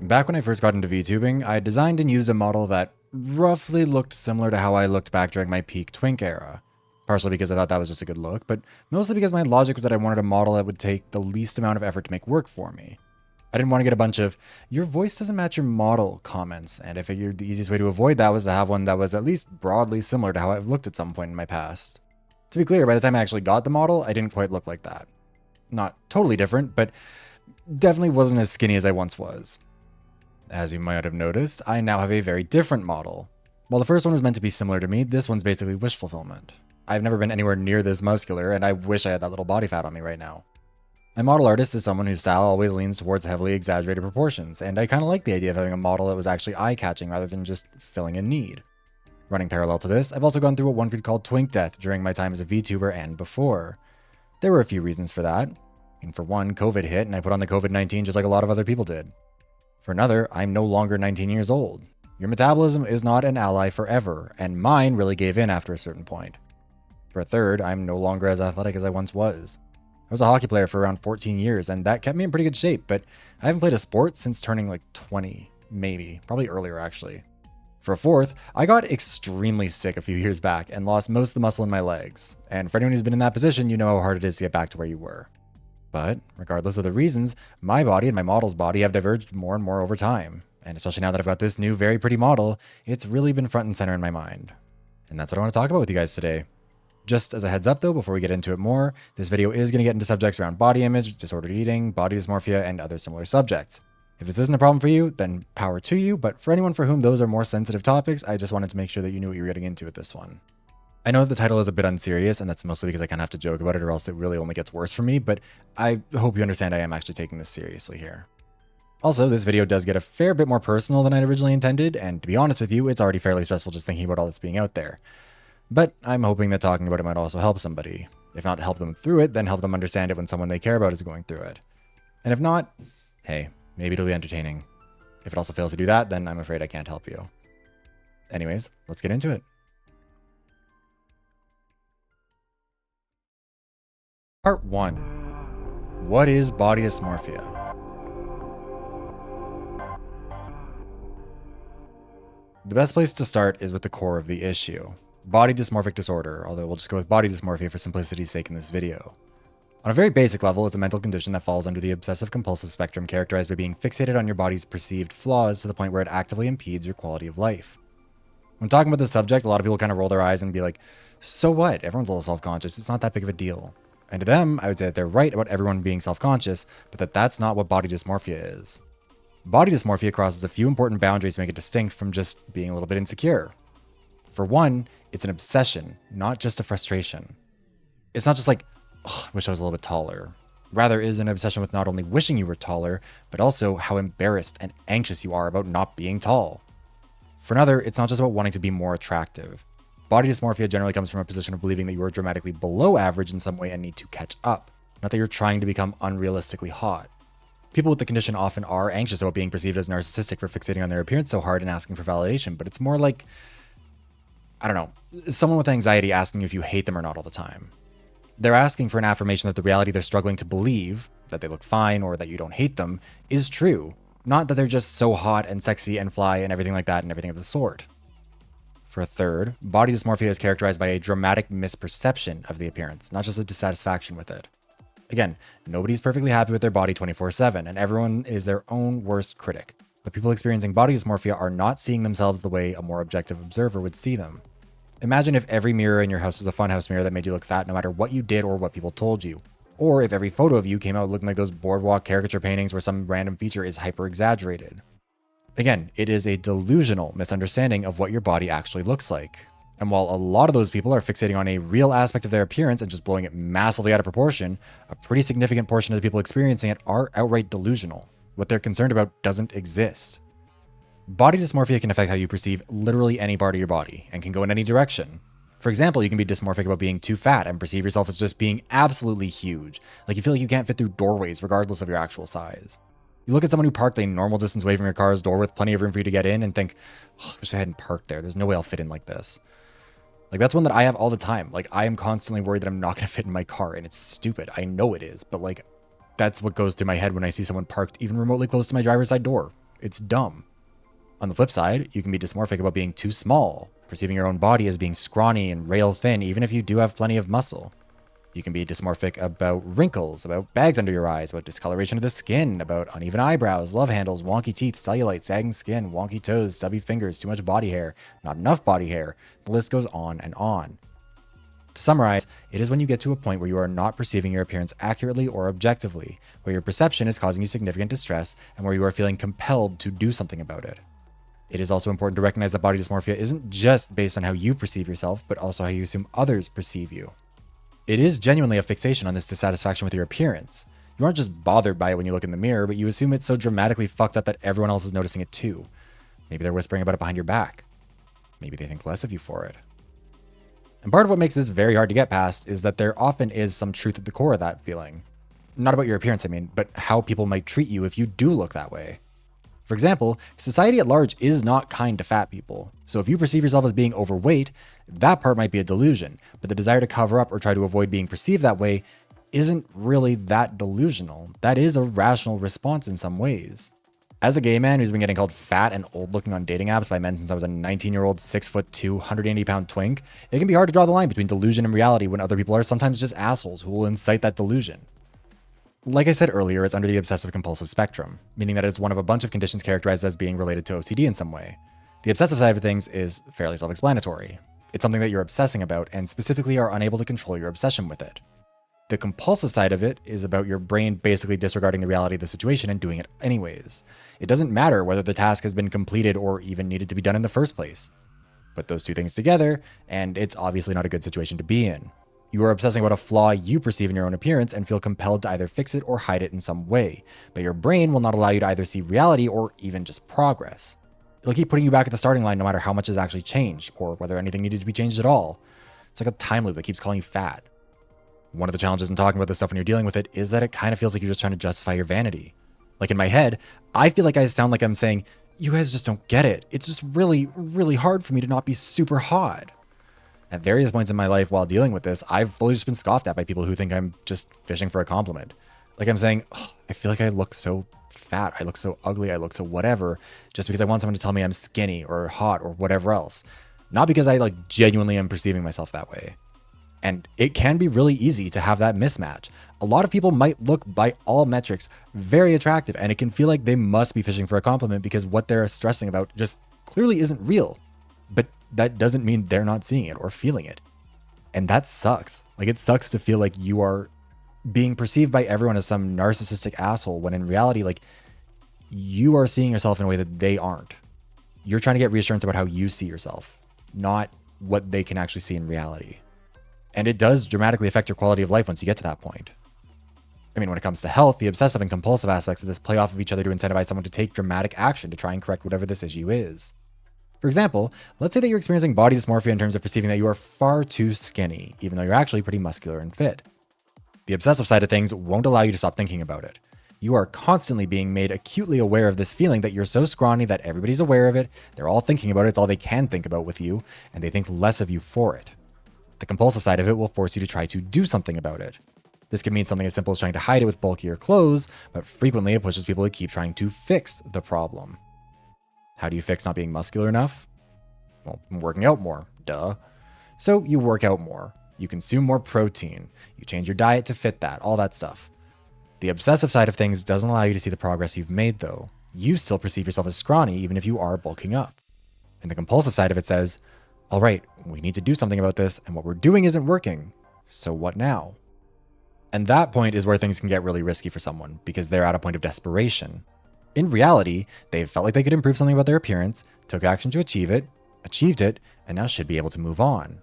Back when I first got into VTubing, I designed and used a model that roughly looked similar to how I looked back during my peak twink era. Partially because I thought that was just a good look, but mostly because my logic was that I wanted a model that would take the least amount of effort to make work for me. I didn't want to get a bunch of, your voice doesn't match your model comments, and I figured the easiest way to avoid that was to have one that was at least broadly similar to how I've looked at some point in my past. To be clear, by the time I actually got the model, I didn't quite look like that. Not totally different, but definitely wasn't as skinny as I once was. As you might have noticed, I now have a very different model. While the first one was meant to be similar to me, this one's basically wish fulfillment. I've never been anywhere near this muscular, and I wish I had that little body fat on me right now. My model artist is someone whose style always leans towards heavily exaggerated proportions, and I kind of like the idea of having a model that was actually eye-catching rather than just filling a need. Running parallel to this, I've also gone through what one could call twink death during my time as a VTuber and before. There were a few reasons for that. And for one, COVID hit, and I put on the COVID-19 just like a lot of other people did. For another, I'm no longer 19 years old. Your metabolism is not an ally forever, and mine really gave in after a certain point. For a third, I'm no longer as athletic as I once was. I was a hockey player for around 14 years, and that kept me in pretty good shape, but I haven't played a sport since turning like 20, maybe. Probably earlier, actually. For a fourth, I got extremely sick a few years back and lost most of the muscle in my legs. And for anyone who's been in that position, you know how hard it is to get back to where you were. But regardless of the reasons, my body and my model's body have diverged more and more over time. And especially now that I've got this new, very pretty model, it's really been front and center in my mind. And that's what I want to talk about with you guys today. Just as a heads up though, before we get into it more, this video is going to get into subjects around body image, disordered eating, body dysmorphia, and other similar subjects. If this isn't a problem for you, then power to you, but for anyone for whom those are more sensitive topics, I just wanted to make sure that you knew what you were getting into with this one. I know that the title is a bit unserious, and that's mostly because I kind of have to joke about it or else it really only gets worse for me, but I hope you understand I am actually taking this seriously here. Also, this video does get a fair bit more personal than I originally intended, and to be honest with you, it's already fairly stressful just thinking about all this being out there. But I'm hoping that talking about it might also help somebody. If not help them through it, then help them understand it when someone they care about is going through it. And if not, hey, maybe it'll be entertaining. If it also fails to do that, then I'm afraid I can't help you. Anyways, let's get into it. Part 1. What is body dysmorphia? The best place to start is with the core of the issue. Body dysmorphic disorder, although we'll just go with body dysmorphia for simplicity's sake in this video. On a very basic level, it's a mental condition that falls under the obsessive-compulsive spectrum characterized by being fixated on your body's perceived flaws to the point where it actively impedes your quality of life. When talking about this subject, a lot of people kind of roll their eyes and be like, so what? Everyone's a little self-conscious. It's not that big of a deal. And to them, I would say that they're right about everyone being self-conscious, but that's not what body dysmorphia is. Body dysmorphia crosses a few important boundaries to make it distinct from just being a little bit insecure. For one, it's an obsession, not just a frustration. It's not just like, I wish I was a little bit taller. Rather, it is an obsession with not only wishing you were taller, but also how embarrassed and anxious you are about not being tall. For another, it's not just about wanting to be more attractive. Body dysmorphia generally comes from a position of believing that you are dramatically below average in some way and need to catch up, not that you're trying to become unrealistically hot. People with the condition often are anxious about being perceived as narcissistic for fixating on their appearance so hard and asking for validation, but it's more like, I don't know, someone with anxiety asking you if you hate them or not all the time. They're asking for an affirmation that the reality they're struggling to believe, that they look fine or that you don't hate them, is true, not that they're just so hot and sexy and fly and everything like that and everything of the sort. For a third, body dysmorphia is characterized by a dramatic misperception of the appearance, not just a dissatisfaction with it. Again, nobody's perfectly happy with their body 24/7, and everyone is their own worst critic. But people experiencing body dysmorphia are not seeing themselves the way a more objective observer would see them. Imagine if every mirror in your house was a funhouse mirror that made you look fat no matter what you did or what people told you. Or if every photo of you came out looking like those boardwalk caricature paintings where some random feature is hyper-exaggerated. Again, it is a delusional misunderstanding of what your body actually looks like. And while a lot of those people are fixating on a real aspect of their appearance and just blowing it massively out of proportion, a pretty significant portion of the people experiencing it are outright delusional. What they're concerned about doesn't exist. Body dysmorphia can affect how you perceive literally any part of your body and can go in any direction. For example, you can be dysmorphic about being too fat and perceive yourself as just being absolutely huge. Like you feel like you can't fit through doorways regardless of your actual size. You look at someone who parked a normal distance away from your car's door with plenty of room for you to get in and think, I wish I hadn't parked there. There's no way I'll fit in like this. Like that's one that I have all the time. Like I am constantly worried that I'm not going to fit in my car, and it's stupid. I know it is, but like that's what goes through my head when I see someone parked even remotely close to my driver's side door. It's dumb. On the flip side, you can be dysmorphic about being too small, perceiving your own body as being scrawny and rail thin even if you do have plenty of muscle. You can be dysmorphic about wrinkles, about bags under your eyes, about discoloration of the skin, about uneven eyebrows, love handles, wonky teeth, cellulite, sagging skin, wonky toes, stubby fingers, too much body hair, not enough body hair. The list goes on and on. To summarize, it is when you get to a point where you are not perceiving your appearance accurately or objectively, where your perception is causing you significant distress, and where you are feeling compelled to do something about it. It is also important to recognize that body dysmorphia isn't just based on how you perceive yourself, but also how you assume others perceive you. It is genuinely a fixation on this dissatisfaction with your appearance. You aren't just bothered by it when you look in the mirror, but you assume it's so dramatically fucked up that everyone else is noticing it too. Maybe they're whispering about it behind your back. Maybe they think less of you for it. And part of what makes this very hard to get past is that there often is some truth at the core of that feeling. Not about your appearance, I mean, but how people might treat you if you do look that way. For example, society at large is not kind to fat people. So if you perceive yourself as being overweight, that part might be a delusion, but the desire to cover up or try to avoid being perceived that way isn't really that delusional. That is a rational response in some ways. As a gay man who's been getting called fat and old looking on dating apps by men since I was a 19-year-old, 6'2", 180-pound twink, it can be hard to draw the line between delusion and reality when other people are sometimes just assholes who will incite that delusion. Like I said earlier, it's under the obsessive-compulsive spectrum, meaning that it's one of a bunch of conditions characterized as being related to OCD in some way. The obsessive side of things is fairly self-explanatory. It's something that you're obsessing about and specifically are unable to control your obsession with it. The compulsive side of it is about your brain basically disregarding the reality of the situation and doing it anyways. It doesn't matter whether the task has been completed or even needed to be done in the first place. Put those two things together, and it's obviously not a good situation to be in. You are obsessing about a flaw you perceive in your own appearance and feel compelled to either fix it or hide it in some way, but your brain will not allow you to either see reality or even just progress. It'll keep putting you back at the starting line no matter how much has actually changed, or whether anything needed to be changed at all. It's like a time loop that keeps calling you fat. One of the challenges in talking about this stuff when you're dealing with it is that it kind of feels like you're just trying to justify your vanity. Like in my head, I feel like I sound like I'm saying, you guys just don't get it. It's just really, really hard for me to not be super hot. At various points in my life while dealing with this, I've fully just been scoffed at by people who think I'm just fishing for a compliment. Like I'm saying, I feel like I look so fat, I look so ugly, I look so whatever, just because I want someone to tell me I'm skinny or hot or whatever else. Not because I like genuinely am perceiving myself that way. And it can be really easy to have that mismatch. A lot of people might look by all metrics very attractive, and it can feel like they must be fishing for a compliment because what they're stressing about just clearly isn't real. But that doesn't mean they're not seeing it or feeling it. And that sucks. Like it sucks to feel like you are being perceived by everyone as some narcissistic asshole when in reality, like you are seeing yourself in a way that they aren't. You're trying to get reassurance about how you see yourself, not what they can actually see in reality. And it does dramatically affect your quality of life once you get to that point. I mean, when it comes to health, the obsessive and compulsive aspects of this play off of each other to incentivize someone to take dramatic action to try and correct whatever this issue is. For example, let's say that you're experiencing body dysmorphia in terms of perceiving that you are far too skinny, even though you're actually pretty muscular and fit. The obsessive side of things won't allow you to stop thinking about it. You are constantly being made acutely aware of this feeling that you're so scrawny that everybody's aware of it, they're all thinking about it, it's all they can think about with you, and they think less of you for it. The compulsive side of it will force you to try to do something about it. This could mean something as simple as trying to hide it with bulkier clothes, but frequently it pushes people to keep trying to fix the problem. How do you fix not being muscular enough? Well, working out more, duh. So you work out more, you consume more protein, you change your diet to fit that, all that stuff. The obsessive side of things doesn't allow you to see the progress you've made though. You still perceive yourself as scrawny even if you are bulking up. And the compulsive side of it says, all right, we need to do something about this and what we're doing isn't working. So what now? And that point is where things can get really risky for someone because they're at a point of desperation. In reality, they felt like they could improve something about their appearance, took action to achieve it, achieved it, and now should be able to move on.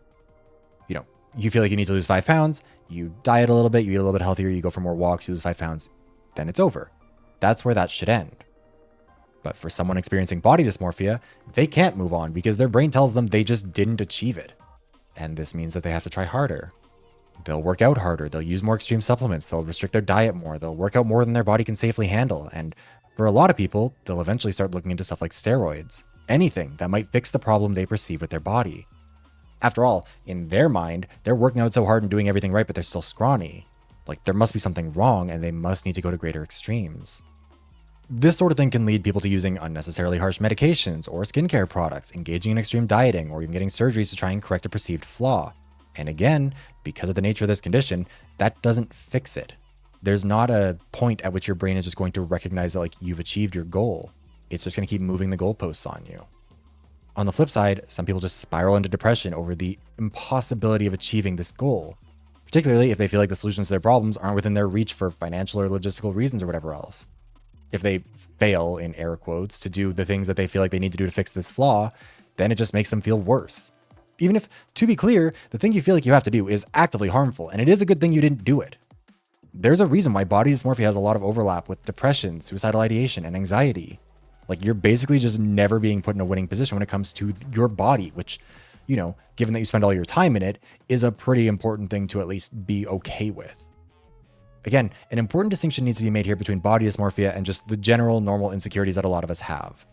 You know, you feel like you need to lose 5 pounds, you diet a little bit, you eat a little bit healthier, you go for more walks, you lose 5 pounds, then it's over. That's where that should end. But for someone experiencing body dysmorphia, they can't move on because their brain tells them they just didn't achieve it. And this means that they have to try harder. They'll work out harder, they'll use more extreme supplements, they'll restrict their diet more, they'll work out more than their body can safely handle, and for a lot of people, they'll eventually start looking into stuff like steroids. Anything that might fix the problem they perceive with their body. After all, in their mind, they're working out so hard and doing everything right, but they're still scrawny. Like, there must be something wrong and they must need to go to greater extremes. This sort of thing can lead people to using unnecessarily harsh medications or skincare products, engaging in extreme dieting, or even getting surgeries to try and correct a perceived flaw. And again, because of the nature of this condition, that doesn't fix it. There's not a point at which your brain is just going to recognize that like you've achieved your goal. It's just going to keep moving the goalposts on you. On the flip side, some people just spiral into depression over the impossibility of achieving this goal, particularly if they feel like the solutions to their problems aren't within their reach for financial or logistical reasons or whatever else. If they fail, in air quotes, to do the things that they feel like they need to do to fix this flaw, then it just makes them feel worse. Even if, to be clear, the thing you feel like you have to do is actively harmful, and it is a good thing you didn't do it. There's a reason why body dysmorphia has a lot of overlap with depression, suicidal ideation, and anxiety. Like, you're basically just never being put in a winning position when it comes to your body, which, you know, given that you spend all your time in it, is a pretty important thing to at least be okay with. Again, an important distinction needs to be made here between body dysmorphia and just the general normal insecurities that a lot of us have.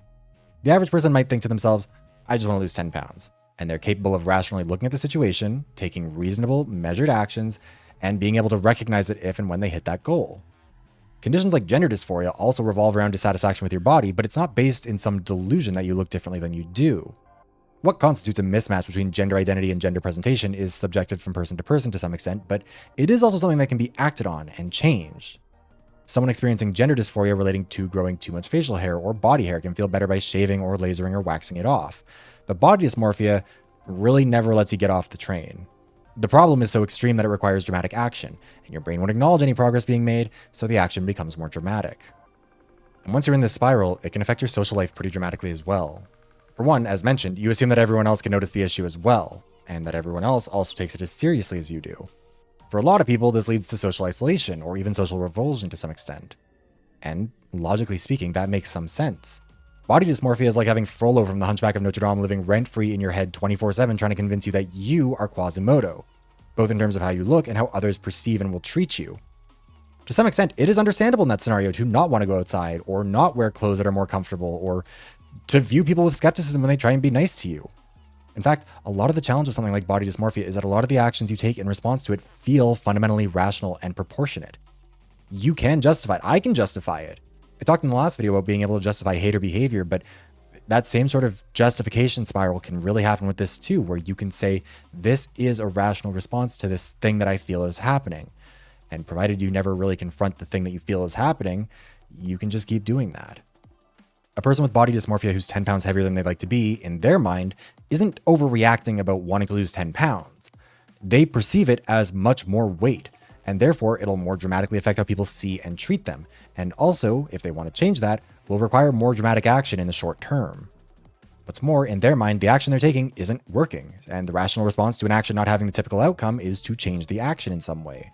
The average person might think to themselves, I just want to lose 10 pounds. And they're capable of rationally looking at the situation, taking reasonable, measured actions, and being able to recognize it if and when they hit that goal. Conditions like gender dysphoria also revolve around dissatisfaction with your body, but it's not based in some delusion that you look differently than you do. What constitutes a mismatch between gender identity and gender presentation is subjective from person to some extent, but it is also something that can be acted on and changed. Someone experiencing gender dysphoria relating to growing too much facial hair or body hair can feel better by shaving or lasering or waxing it off. But body dysmorphia really never lets you get off the train. The problem is so extreme that it requires dramatic action, and your brain won't acknowledge any progress being made, so the action becomes more dramatic. And once you're in this spiral, it can affect your social life pretty dramatically as well. For one, as mentioned, you assume that everyone else can notice the issue as well, and that everyone else also takes it as seriously as you do. For a lot of people, this leads to social isolation, or even social revulsion to some extent. And, logically speaking, that makes some sense. Body dysmorphia is like having Frollo from the Hunchback of Notre Dame living rent-free in your head 24/7 trying to convince you that you are Quasimodo, both in terms of how you look and how others perceive and will treat you. To some extent, it is understandable in that scenario to not want to go outside, or not wear clothes that are more comfortable, or to view people with skepticism when they try and be nice to you. In fact, a lot of the challenge of something like body dysmorphia is that a lot of the actions you take in response to it feel fundamentally rational and proportionate. You can justify it. I can justify it. I talked in the last video about being able to justify hater behavior, but that same sort of justification spiral can really happen with this too, where you can say, this is a rational response to this thing that I feel is happening. And provided you never really confront the thing that you feel is happening, you can just keep doing that. A person with body dysmorphia who's 10 pounds heavier than they'd like to be, in their mind, isn't overreacting about wanting to lose 10 pounds. They perceive it as much more weight, and therefore it'll more dramatically affect how people see and treat them. And also, if they want to change that, will require more dramatic action in the short term. What's more, in their mind, the action they're taking isn't working, and the rational response to an action not having the typical outcome is to change the action in some way.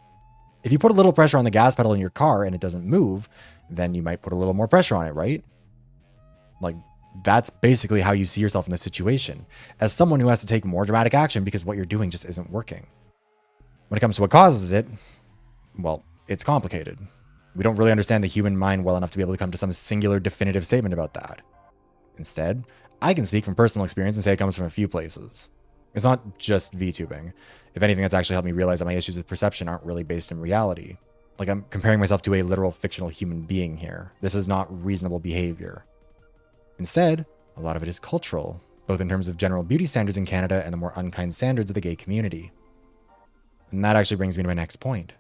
If you put a little pressure on the gas pedal in your car and it doesn't move, then you might put a little more pressure on it, right? Like, that's basically how you see yourself in this situation, as someone who has to take more dramatic action because what you're doing just isn't working. When it comes to what causes it, well, it's complicated. We don't really understand the human mind well enough to be able to come to some singular definitive statement about that. Instead, I can speak from personal experience and say it comes from a few places. It's not just VTubing. If anything, that's actually helped me realize that my issues with perception aren't really based in reality. Like, I'm comparing myself to a literal fictional human being here. This is not reasonable behavior. Instead, a lot of it is cultural, both in terms of general beauty standards in Canada and the more unkind standards of the gay community. And that actually brings me to my next point.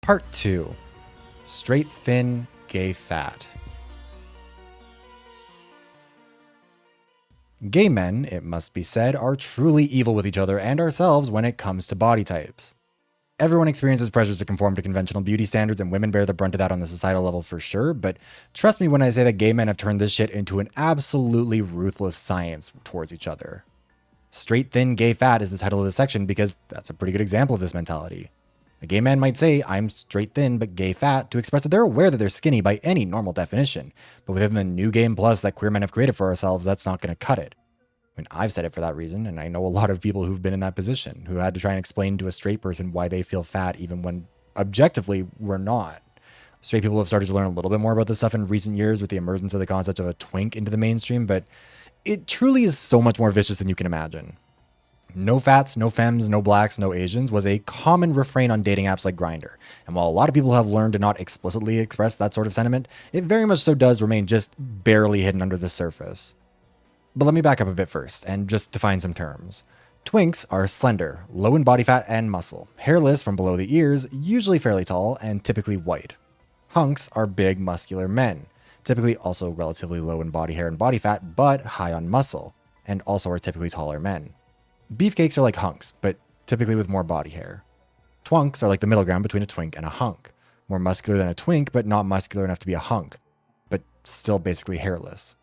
Part 2. Straight thin, gay fat. Gay men, it must be said, are truly evil with each other and ourselves when it comes to body types. Everyone experiences pressures to conform to conventional beauty standards, and women bear the brunt of that on the societal level for sure, but trust me when I say that gay men have turned this shit into an absolutely ruthless science towards each other. Straight thin, gay fat is the title of this section because that's a pretty good example of this mentality. A gay man might say, I'm straight thin but gay fat, to express that they're aware that they're skinny by any normal definition, but within the new game plus that queer men have created for ourselves, that's not going to cut it. I mean, I've said it for that reason, and I know a lot of people who've been in that position, who had to try and explain to a straight person why they feel fat even when objectively we're not. Straight people have started to learn a little bit more about this stuff in recent years with the emergence of the concept of a twink into the mainstream, but it truly is so much more vicious than you can imagine. No fats, no femmes, no blacks, no Asians was a common refrain on dating apps like Grindr. And while a lot of people have learned to not explicitly express that sort of sentiment, it very much so does remain just barely hidden under the surface. But let me back up a bit first, and just define some terms. Twinks are slender, low in body fat and muscle, hairless from below the ears, usually fairly tall, and typically white. Hunks are big, muscular men, typically also relatively low in body hair and body fat, but high on muscle, and also are typically taller men. Beefcakes are like hunks, but typically with more body hair. Twunks are like the middle ground between a twink and a hunk, more muscular than a twink, but not muscular enough to be a hunk, but still basically hairless.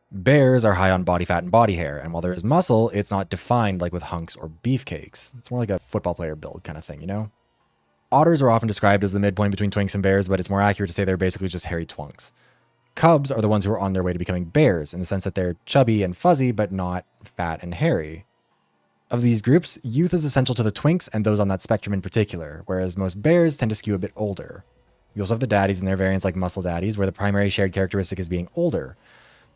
Bears are high on body fat and body hair, and while there is muscle, it's not defined like with hunks or beefcakes. It's more like a football player build kind of thing, you know? Otters are often described as the midpoint between twinks and bears, but it's more accurate to say they're basically just hairy twunks. Cubs are the ones who are on their way to becoming bears, in the sense that they're chubby and fuzzy, but not fat and hairy. Of these groups, youth is essential to the twinks and those on that spectrum in particular, whereas most bears tend to skew a bit older. You also have the daddies and their variants like muscle daddies, where the primary shared characteristic is being older.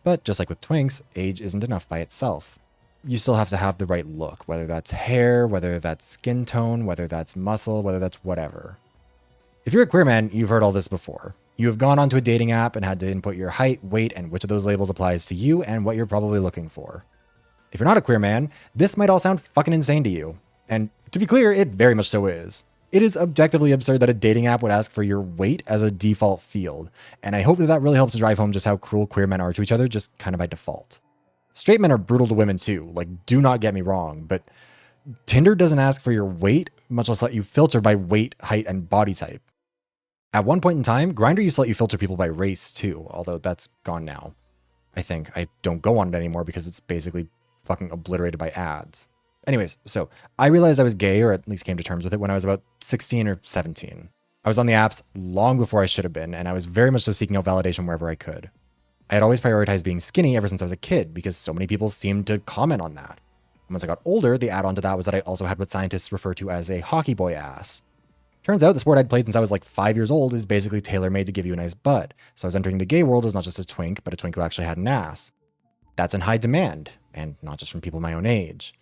But just like with twinks, age isn't enough by itself. You still have to have the right look, whether that's hair, whether that's skin tone, whether that's muscle, whether that's whatever. If you're a queer man, you've heard all this before. You have gone onto a dating app and had to input your height, weight, and which of those labels applies to you and what you're probably looking for. If you're not a queer man, this might all sound fucking insane to you. And to be clear, it very much so is. It is objectively absurd that a dating app would ask for your weight as a default field. And I hope that that really helps to drive home just how cruel queer men are to each other, just kind of by default. Straight men are brutal to women too, like do not get me wrong, but Tinder doesn't ask for your weight, much less let you filter by weight, height, and body type. At one point in time, Grindr used to let you filter people by race too, although that's gone now. I think I don't go on it anymore because it's basically fucking obliterated by ads. Anyways, so I realized I was gay, or at least came to terms with it, when I was about 16 or 17. I was on the apps long before I should have been, and I was very much so seeking out validation wherever I could. I had always prioritized being skinny ever since I was a kid, because so many people seemed to comment on that. And once I got older, the add-on to that was that I also had what scientists refer to as a hockey boy ass. Turns out the sport I'd played since I was like 5 years old is basically tailor-made to give you a nice butt, so I was entering the gay world as not just a twink, but a twink who actually had an ass. That's in high demand, and not just from people my own age.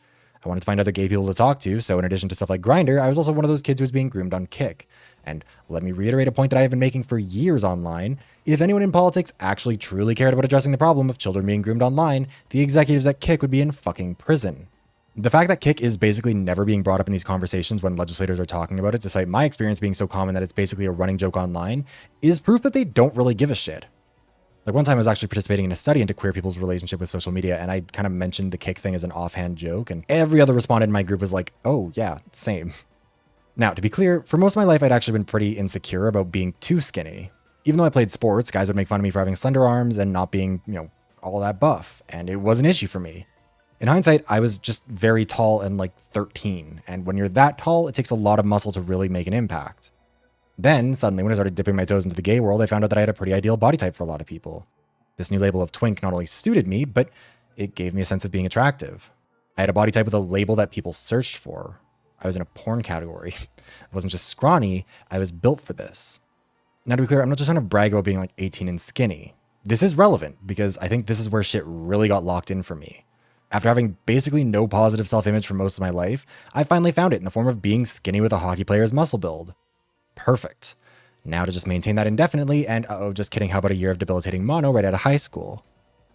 I wanted to find other gay people to talk to, so in addition to stuff like Grindr, I was also one of those kids who was being groomed on Kick. And let me reiterate a point that I have been making for years online. If anyone in politics actually truly cared about addressing the problem of children being groomed online, the executives at Kick would be in fucking prison. The fact that Kick is basically never being brought up in these conversations when legislators are talking about it, despite my experience being so common that it's basically a running joke online, is proof that they don't really give a shit. Like one time I was actually participating in a study into queer people's relationship with social media, and I kind of mentioned the Kick thing as an offhand joke, and every other respondent in my group was like, oh yeah, same. Now, to be clear, for most of my life I'd actually been pretty insecure about being too skinny. Even though I played sports, guys would make fun of me for having slender arms and not being, all that buff, and it was an issue for me. In hindsight, I was just very tall and like 13, and when you're that tall, it takes a lot of muscle to really make an impact. Then, suddenly, when I started dipping my toes into the gay world, I found out that I had a pretty ideal body type for a lot of people. This new label of twink not only suited me, but it gave me a sense of being attractive. I had a body type with a label that people searched for. I was in a porn category. I wasn't just scrawny, I was built for this. Now to be clear, I'm not just trying to brag about being like 18 and skinny. This is relevant because I think this is where shit really got locked in for me. After having basically no positive self-image for most of my life, I finally found it in the form of being skinny with a hockey player's muscle build. Perfect. Now to just maintain that indefinitely, and just kidding, how about a year of debilitating mono right out of high school?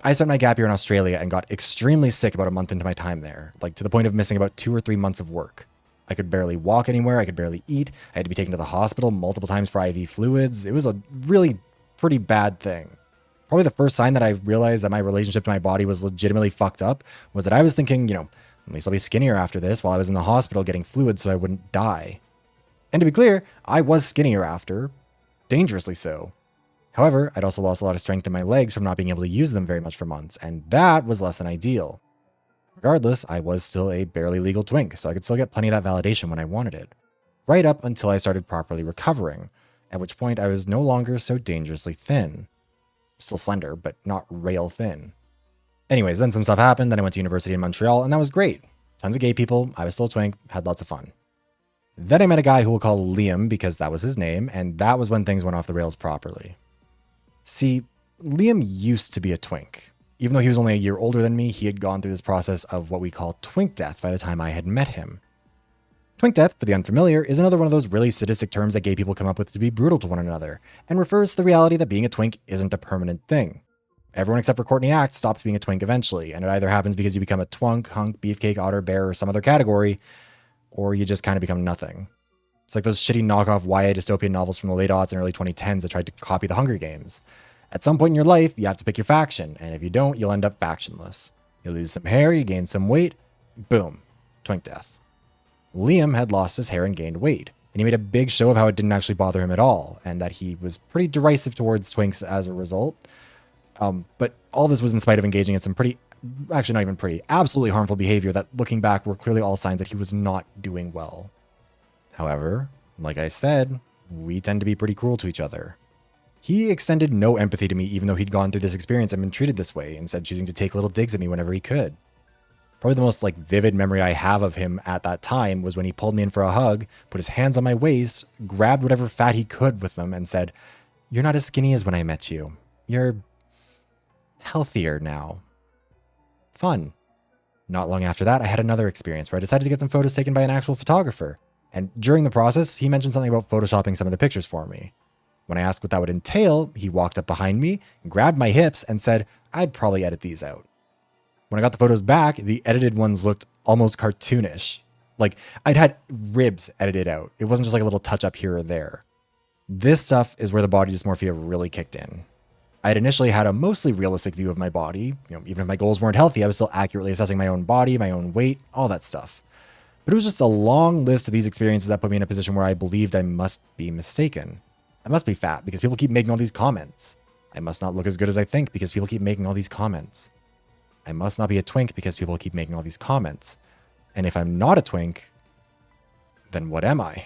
I spent my gap year in Australia and got extremely sick about a month into my time there, like to the point of missing about 2 or 3 months of work. I could barely walk anywhere, I could barely eat, I had to be taken to the hospital multiple times for IV fluids. It was a really pretty bad thing. Probably the first sign that I realized that my relationship to my body was legitimately fucked up was that I was thinking, at least I'll be skinnier after this, while I was in the hospital getting fluids so I wouldn't die. And to be clear, I was skinnier after, dangerously so. However, I'd also lost a lot of strength in my legs from not being able to use them very much for months, and that was less than ideal. Regardless, I was still a barely legal twink, so I could still get plenty of that validation when I wanted it. Right up until I started properly recovering, at which point I was no longer so dangerously thin. Still slender, but not rail thin. Anyways, then some stuff happened, then I went to university in Montreal, and that was great. Tons of gay people, I was still a twink, had lots of fun. Then I met a guy who we'll call Liam because that was his name, and that was when things went off the rails properly. See, Liam used to be a twink. Even though he was only a year older than me, he had gone through this process of what we call twink death by the time I had met him. Twink death, for the unfamiliar, is another one of those really sadistic terms that gay people come up with to be brutal to one another, and refers to the reality that being a twink isn't a permanent thing. Everyone except for Courtney Act stops being a twink eventually, and it either happens because you become a twunk, hunk, beefcake, otter, bear, or some other category, or you just kind of become nothing. It's like those shitty knockoff YA dystopian novels from the late aughts and early 2010s that tried to copy the Hunger Games. At some point in your life, you have to pick your faction, and if you don't, you'll end up factionless. You lose some hair, you gain some weight, boom, twink death. Liam had lost his hair and gained weight, and he made a big show of how it didn't actually bother him at all, and that he was pretty derisive towards twinks as a result. But all this was in spite of engaging in some actually not even pretty, absolutely harmful behavior that, looking back, were clearly all signs that he was not doing well. However, like I said, we tend to be pretty cruel to each other. He extended no empathy to me even though he'd gone through this experience and been treated this way, instead choosing to take little digs at me whenever he could. Probably the most vivid memory I have of him at that time was when he pulled me in for a hug, put his hands on my waist, grabbed whatever fat he could with them, and said, "You're not as skinny as when I met you. You're healthier now." Fun. Not long after that, I had another experience where I decided to get some photos taken by an actual photographer. And during the process, he mentioned something about photoshopping some of the pictures for me. When I asked what that would entail, he walked up behind me, grabbed my hips, and said, "I'd probably edit these out." When I got the photos back, the edited ones looked almost cartoonish. I'd had ribs edited out. It wasn't just a little touch up here or there. This stuff is where the body dysmorphia really kicked in. I had initially had a mostly realistic view of my body. Even if my goals weren't healthy, I was still accurately assessing my own body, my own weight, all that stuff. But it was just a long list of these experiences that put me in a position where I believed I must be mistaken. I must be fat because people keep making all these comments. I must not look as good as I think because people keep making all these comments. I must not be a twink because people keep making all these comments. And if I'm not a twink, then what am I?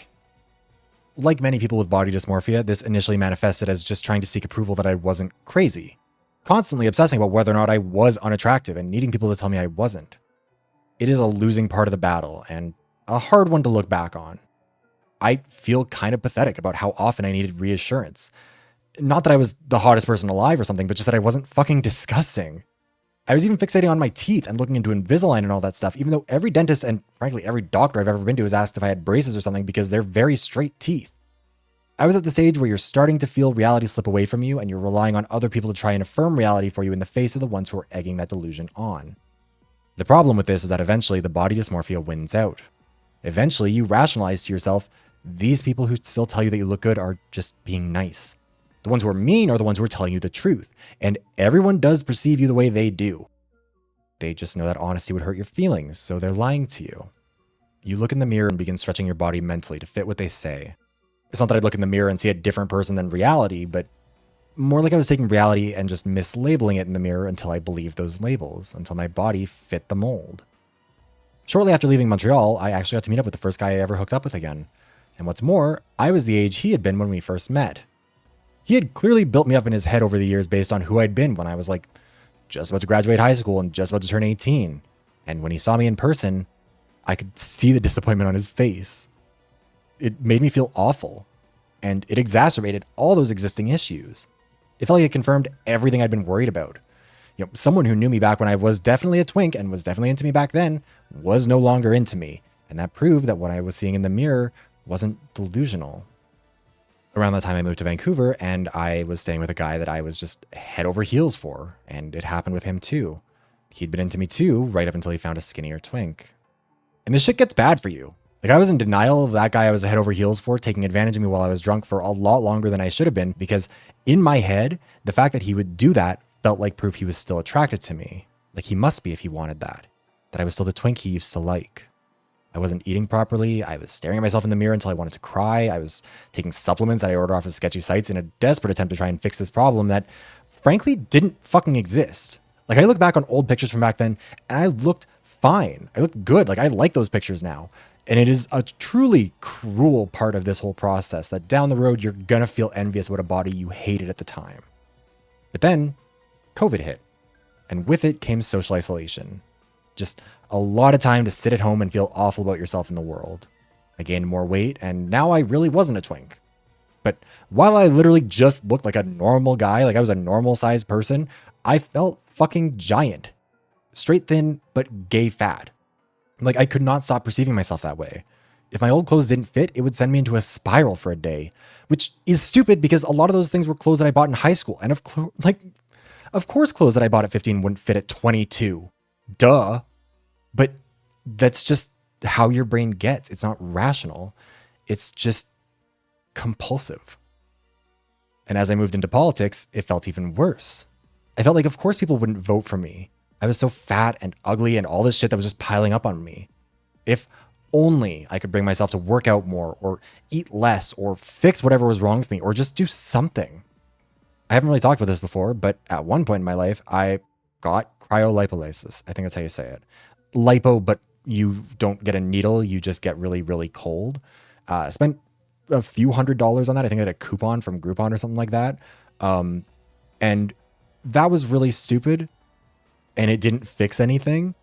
Like many people with body dysmorphia, this initially manifested as just trying to seek approval that I wasn't crazy. Constantly obsessing about whether or not I was unattractive and needing people to tell me I wasn't. It is a losing part of the battle, and a hard one to look back on. I feel kind of pathetic about how often I needed reassurance. Not that I was the hottest person alive or something, but just that I wasn't fucking disgusting. I was even fixating on my teeth and looking into Invisalign and all that stuff, even though every dentist and frankly every doctor I've ever been to has asked if I had braces or something because they're very straight teeth. I was at the stage where you're starting to feel reality slip away from you and you're relying on other people to try and affirm reality for you in the face of the ones who are egging that delusion on. The problem with this is that eventually the body dysmorphia wins out. Eventually you rationalize to yourself, these people who still tell you that you look good are just being nice. The ones who are mean are the ones who are telling you the truth, and everyone does perceive you the way they do. They just know that honesty would hurt your feelings, so they're lying to you. You look in the mirror and begin stretching your body mentally to fit what they say. It's not that I'd look in the mirror and see a different person than reality, but more like I was taking reality and just mislabeling it in the mirror until I believed those labels, until my body fit the mold. Shortly after leaving Montreal, I actually got to meet up with the first guy I ever hooked up with again. And what's more, I was the age he had been when we first met. He had clearly built me up in his head over the years based on who I'd been when I was just about to graduate high school and just about to turn 18. And when he saw me in person, I could see the disappointment on his face. It made me feel awful, and it exacerbated all those existing issues. It felt like it confirmed everything I'd been worried about. Someone who knew me back when I was definitely a twink and was definitely into me back then was no longer into me, and that proved that what I was seeing in the mirror wasn't delusional. Around that time I moved to Vancouver, and I was staying with a guy that I was just head over heels for, and it happened with him too. He'd been into me too, right up until he found a skinnier twink. And this shit gets bad for you. I was in denial of that guy I was head over heels for taking advantage of me while I was drunk for a lot longer than I should have been, because in my head, the fact that he would do that felt like proof he was still attracted to me. Like he must be if he wanted that. That I was still the twink he used to like. I wasn't eating properly. I was staring at myself in the mirror until I wanted to cry. I was taking supplements that I ordered off of sketchy sites in a desperate attempt to try and fix this problem that frankly didn't fucking exist. I look back on old pictures from back then and I looked fine. I looked good. I like those pictures now. And it is a truly cruel part of this whole process that down the road, you're gonna feel envious about a body you hated at the time. But then COVID hit, and with it came social isolation. Just a lot of time to sit at home and feel awful about yourself in the world. I gained more weight, and now I really wasn't a twink. But while I literally just looked like a normal guy, like I was a normal sized person, I felt fucking giant. Straight thin, but gay fat. Like, I could not stop perceiving myself that way. If my old clothes didn't fit, it would send me into a spiral for a day, which is stupid because a lot of those things were clothes that I bought in high school. And of course clothes that I bought at 15 wouldn't fit at 22. Duh. But that's just how your brain gets. It's not rational. It's just compulsive. And as I moved into politics, it felt even worse. I felt like, of course, people wouldn't vote for me. I was so fat and ugly and all this shit that was just piling up on me. If only I could bring myself to work out more or eat less or fix whatever was wrong with me or just do something. I haven't really talked about this before, but at one point in my life, I got cryolipolysis. I think that's how you say it. Lipo, but you don't get a needle. You just get really, really cold. I spent a few $100s on that. I think I had a coupon from Groupon or something like that. And that was really stupid. And it didn't fix anything.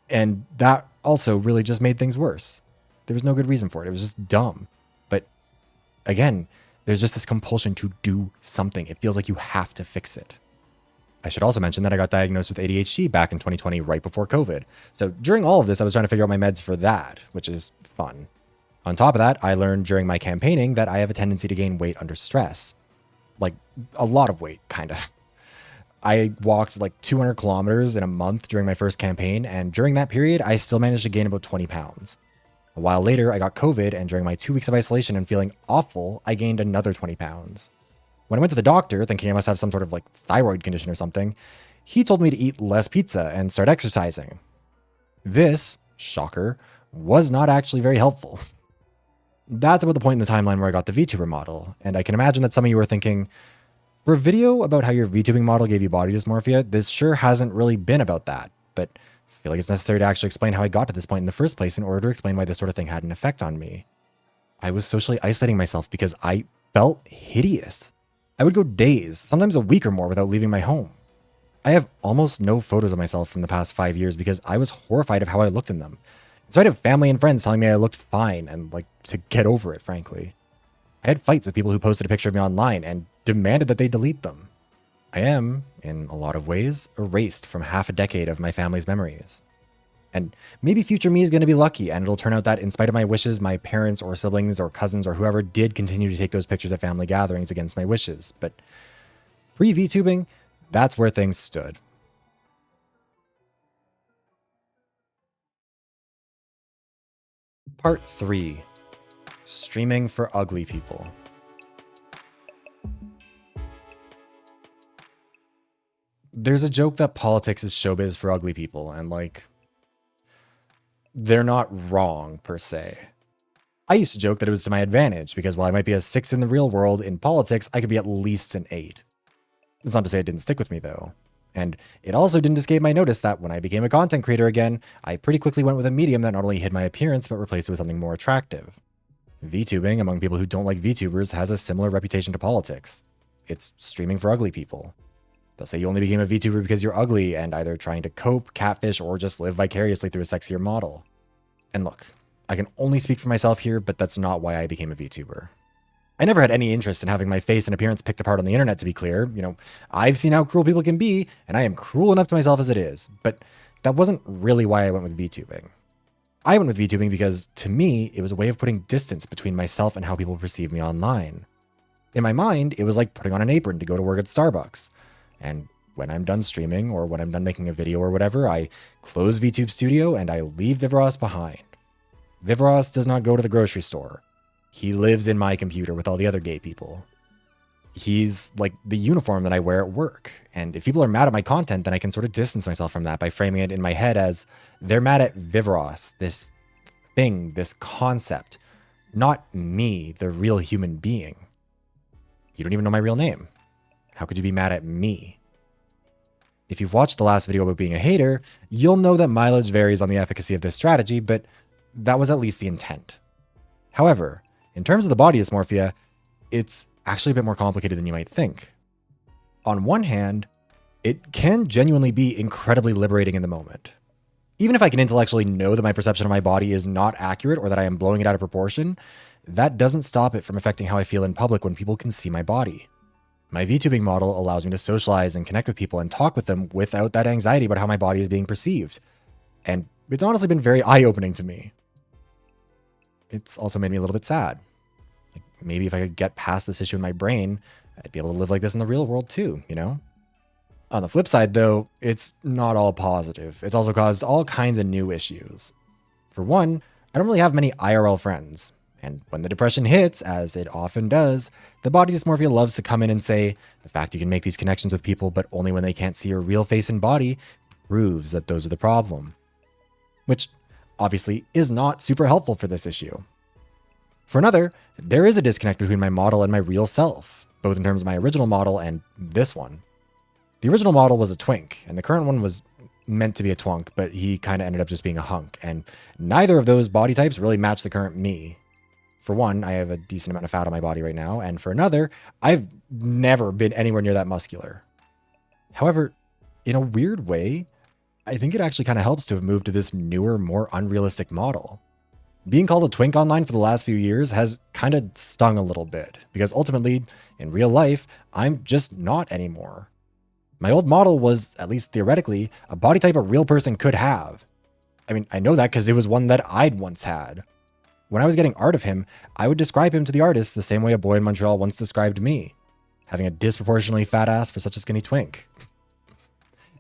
And that also really just made things worse. There was no good reason for it. It was just dumb. But again, there's just this compulsion to do something. It feels like you have to fix it. I should also mention that I got diagnosed with ADHD back in 2020, right before COVID. So during all of this, I was trying to figure out my meds for that, which is fun. On top of that, I learned during my campaigning that I have a tendency to gain weight under stress. Like a lot of weight, kind of. I walked like 200 kilometers in a month during my first campaign, and during that period, I still managed to gain about 20 pounds. A while later, I got COVID, and during my 2 weeks of isolation and feeling awful, I gained another 20 pounds. When I went to the doctor, thinking I must have some sort of like thyroid condition or something, he told me to eat less pizza and start exercising. This, shocker, was not actually very helpful. That's about the point in the timeline where I got the VTuber model, and I can imagine that some of you are thinking, for a video about how your VTubing model gave you body dysmorphia, this sure hasn't really been about that, but I feel like it's necessary to actually explain how I got to this point in the first place in order to explain why this sort of thing had an effect on me. I was socially isolating myself because I felt hideous. I would go days, sometimes a week or more without leaving my home. I have almost no photos of myself from the past 5 years because I was horrified of how I looked in them. In spite of family and friends telling me I looked fine and like to get over it, frankly. I had fights with people who posted a picture of me online and demanded that they delete them. I am, in a lot of ways, erased from half a decade of my family's memories. And maybe future me is going to be lucky and it'll turn out that in spite of my wishes, my parents or siblings or cousins or whoever did continue to take those pictures at family gatherings against my wishes. But pre-VTubing, that's where things stood. Part 3. Streaming for ugly people. There's a joke that politics is showbiz for ugly people, and like, they're not wrong per se. I used to joke that it was to my advantage because while I might be a 6 in the real world, in politics, I could be at least an 8. It's not to say it didn't stick with me though. And it also didn't escape my notice that when I became a content creator again, I pretty quickly went with a medium that not only hid my appearance, but replaced it with something more attractive. VTubing, among people who don't like VTubers, has a similar reputation to politics. It's streaming for ugly people. They'll say you only became a VTuber because you're ugly and either trying to cope, catfish, or just live vicariously through a sexier model. And look, I can only speak for myself here, but that's not why I became a VTuber. I never had any interest in having my face and appearance picked apart on the internet, to be clear. You know, I've seen how cruel people can be, and I am cruel enough to myself as it is, but that wasn't really why I went with VTubing. I went with VTubing because, to me, it was a way of putting distance between myself and how people perceive me online. In my mind, it was like putting on an apron to go to work at Starbucks. And when I'm done streaming, or when I'm done making a video or whatever, I close VTube Studio and I leave Viveros behind. Viveros does not go to the grocery store. He lives in my computer with all the other gay people. He's like the uniform that I wear at work. And if people are mad at my content, then I can sort of distance myself from that by framing it in my head as they're mad at Viveros, this thing, this concept, not me, the real human being. You don't even know my real name. How could you be mad at me? If you've watched the last video about being a hater, you'll know that mileage varies on the efficacy of this strategy, but that was at least the intent. However, in terms of the body dysmorphia, it's actually a bit more complicated than you might think. On one hand, it can genuinely be incredibly liberating in the moment. Even if I can intellectually know that my perception of my body is not accurate or that I am blowing it out of proportion, that doesn't stop it from affecting how I feel in public when people can see my body. My VTubing model allows me to socialize and connect with people and talk with them without that anxiety about how my body is being perceived. And it's honestly been very eye-opening to me. It's also made me a little bit sad. Like, maybe if I could get past this issue in my brain, I'd be able to live like this in the real world too, you know? On the flip side, though, it's not all positive. It's also caused all kinds of new issues. For one, I don't really have many IRL friends. And when the depression hits, as it often does, the body dysmorphia loves to come in and say, the fact you can make these connections with people, but only when they can't see your real face and body, proves that those are the problem. Which, obviously, is not super helpful for this issue. For another, there is a disconnect between my model and my real self, both in terms of my original model and this one. The original model was a twink, and the current one was meant to be a twunk, but he kind of ended up just being a hunk, and neither of those body types really match the current me. For one, I have a decent amount of fat on my body right now, and for another, I've never been anywhere near that muscular. However, in a weird way, I think it actually kind of helps to have moved to this newer, more unrealistic model. Being called a twink online for the last few years has kind of stung a little bit, because ultimately, in real life, I'm just not anymore. My old model was, at least theoretically, a body type a real person could have. I mean, I know that because it was one that I'd once had. When I was getting art of him, I would describe him to the artist the same way a boy in Montreal once described me, having a disproportionately fat ass for such a skinny twink.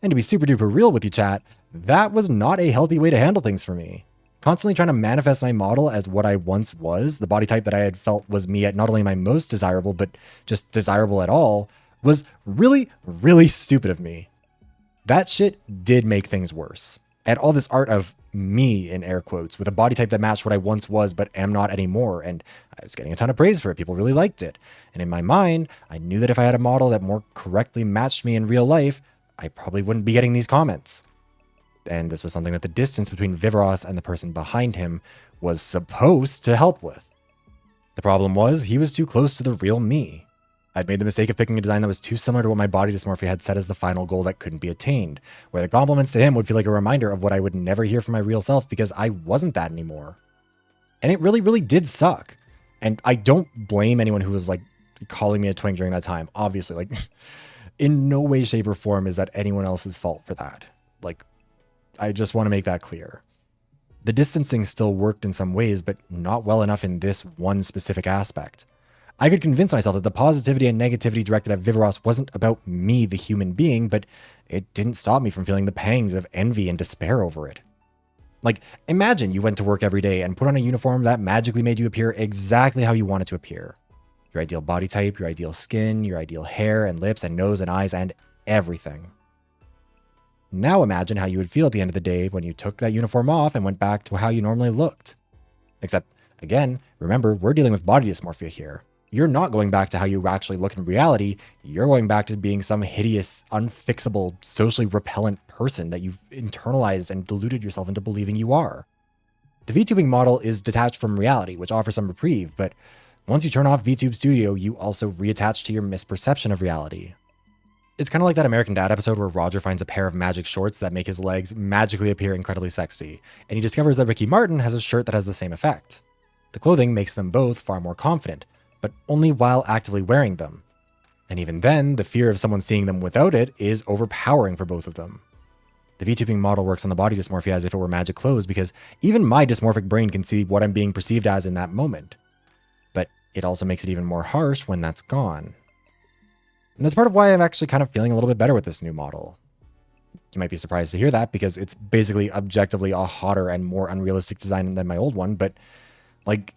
And to be super duper real with you, chat, that was not a healthy way to handle things for me. Constantly trying to manifest my model as what I once was, the body type that I had felt was me at not only my most desirable, but just desirable at all, was really, really stupid of me. That shit did make things worse. And all this art of me, in air quotes, with a body type that matched what I once was but am not anymore, and I was getting a ton of praise for it. People really liked it. And in my mind, I knew that if I had a model that more correctly matched me in real life, I probably wouldn't be getting these comments. And this was something that the distance between Viveros and the person behind him was supposed to help with. The problem was, he was too close to the real me. I'd made the mistake of picking a design that was too similar to what my body dysmorphia had set as the final goal that couldn't be attained, where the compliments to him would feel like a reminder of what I would never hear from my real self because I wasn't that anymore. And it really, really did suck. And I don't blame anyone who was like calling me a twink during that time. Obviously, like in no way, shape, or form is that anyone else's fault for that. Like, I just want to make that clear. The distancing still worked in some ways, but not well enough in this one specific aspect. I could convince myself that the positivity and negativity directed at Viveros wasn't about me, the human being, but it didn't stop me from feeling the pangs of envy and despair over it. Like, imagine you went to work every day and put on a uniform that magically made you appear exactly how you wanted to appear. Your ideal body type, your ideal skin, your ideal hair and lips and nose and eyes and everything. Now imagine how you would feel at the end of the day when you took that uniform off and went back to how you normally looked. Except, again, remember, we're dealing with body dysmorphia here. You're not going back to how you actually look in reality. You're going back to being some hideous, unfixable, socially repellent person that you've internalized and deluded yourself into believing you are. The VTubing model is detached from reality, which offers some reprieve, but once you turn off VTube Studio, you also reattach to your misperception of reality. It's kind of like that American Dad episode where Roger finds a pair of magic shorts that make his legs magically appear incredibly sexy, and he discovers that Ricky Martin has a shirt that has the same effect. The clothing makes them both far more confident, but only while actively wearing them. And even then, the fear of someone seeing them without it is overpowering for both of them. The VTubing model works on the body dysmorphia as if it were magic clothes because even my dysmorphic brain can see what I'm being perceived as in that moment. But it also makes it even more harsh when that's gone. And that's part of why I'm actually kind of feeling a little bit better with this new model. You might be surprised to hear that because it's basically objectively a hotter and more unrealistic design than my old one, but like,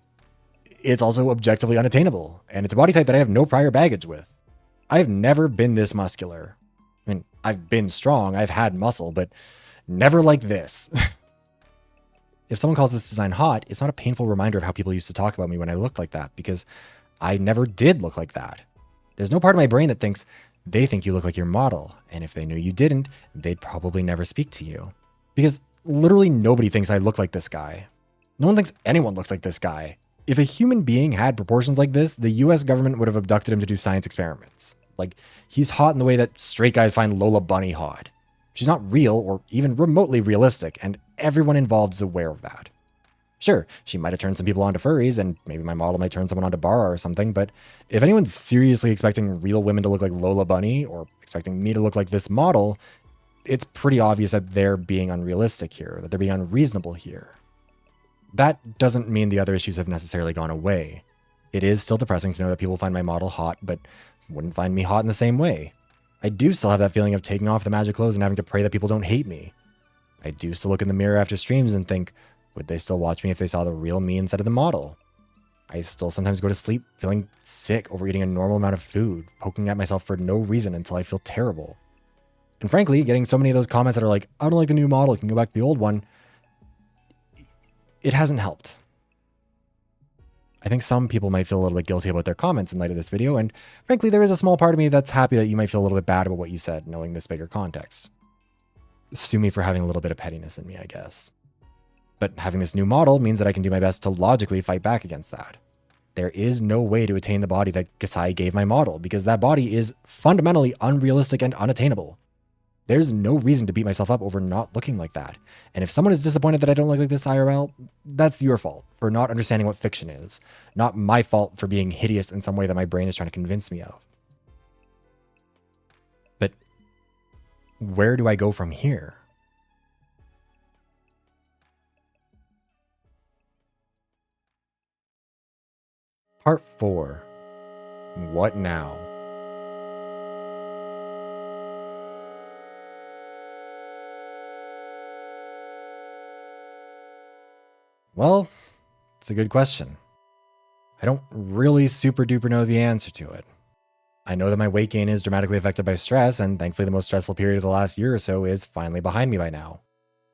it's also objectively unattainable, and it's a body type that I have no prior baggage with. I've never been this muscular. I mean, I've been strong, I've had muscle, but never like this. If someone calls this design hot, it's not a painful reminder of how people used to talk about me when I looked like that, because I never did look like that. There's no part of my brain that thinks they think you look like your model, and if they knew you didn't, they'd probably never speak to you. Because literally nobody thinks I look like this guy. No one thinks anyone looks like this guy. If a human being had proportions like this, the US government would have abducted him to do science experiments. Like, he's hot in the way that straight guys find Lola Bunny hot. She's not real or even remotely realistic, and everyone involved is aware of that. Sure, she might have turned some people onto furries, and maybe my model might turn someone onto Bara or something, but if anyone's seriously expecting real women to look like Lola Bunny, or expecting me to look like this model, it's pretty obvious that they're being unrealistic here, that they're being unreasonable here. That doesn't mean the other issues have necessarily gone away. It is still depressing to know that people find my model hot, but wouldn't find me hot in the same way. I do still have that feeling of taking off the magic clothes and having to pray that people don't hate me. I do still look in the mirror after streams and think, would they still watch me if they saw the real me instead of the model? I still sometimes go to sleep feeling sick over eating a normal amount of food, poking at myself for no reason until I feel terrible. And frankly, getting so many of those comments that are like, I don't like the new model, you can go back to the old one, it hasn't helped. I think some people might feel a little bit guilty about their comments in light of this video, and frankly, there is a small part of me that's happy that you might feel a little bit bad about what you said, knowing this bigger context. Sue me for having a little bit of pettiness in me, I guess. But having this new model means that I can do my best to logically fight back against that. There is no way to attain the body that Gasai gave my model, because that body is fundamentally unrealistic and unattainable. There's no reason to beat myself up over not looking like that. And if someone is disappointed that I don't look like this IRL, that's your fault for not understanding what fiction is. Not my fault for being hideous in some way that my brain is trying to convince me of. But where do I go from here? Part 4. What now? Well, it's a good question. I don't really super duper know the answer to it. I know that my weight gain is dramatically affected by stress, and thankfully the most stressful period of the last year or so is finally behind me by now.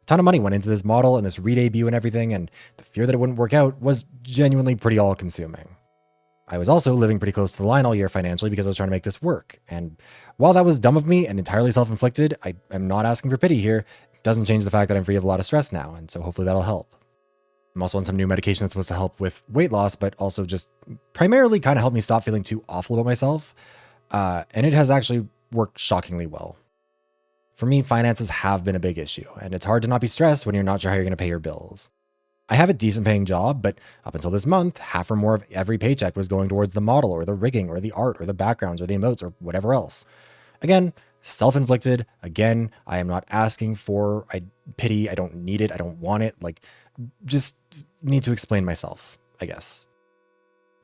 A ton of money went into this model and this re-debut and everything, and the fear that it wouldn't work out was genuinely pretty all-consuming. I was also living pretty close to the line all year financially because I was trying to make this work, and while that was dumb of me and entirely self-inflicted, I am not asking for pity here. It doesn't change the fact that I'm free of a lot of stress now, and so hopefully that'll help. I'm also on some new medication that's supposed to help with weight loss, but also just primarily kind of help me stop feeling too awful about myself. And it has actually worked shockingly well. For me, finances have been a big issue, and it's hard to not be stressed when you're not sure how you're going to pay your bills. I have a decent paying job, but up until this month, half or more of every paycheck was going towards the model or the rigging or the art or the backgrounds or the emotes or whatever else. Again, self-inflicted. Again, I am not asking for pity. I don't need it. I don't want it. Just need to explain myself, I guess.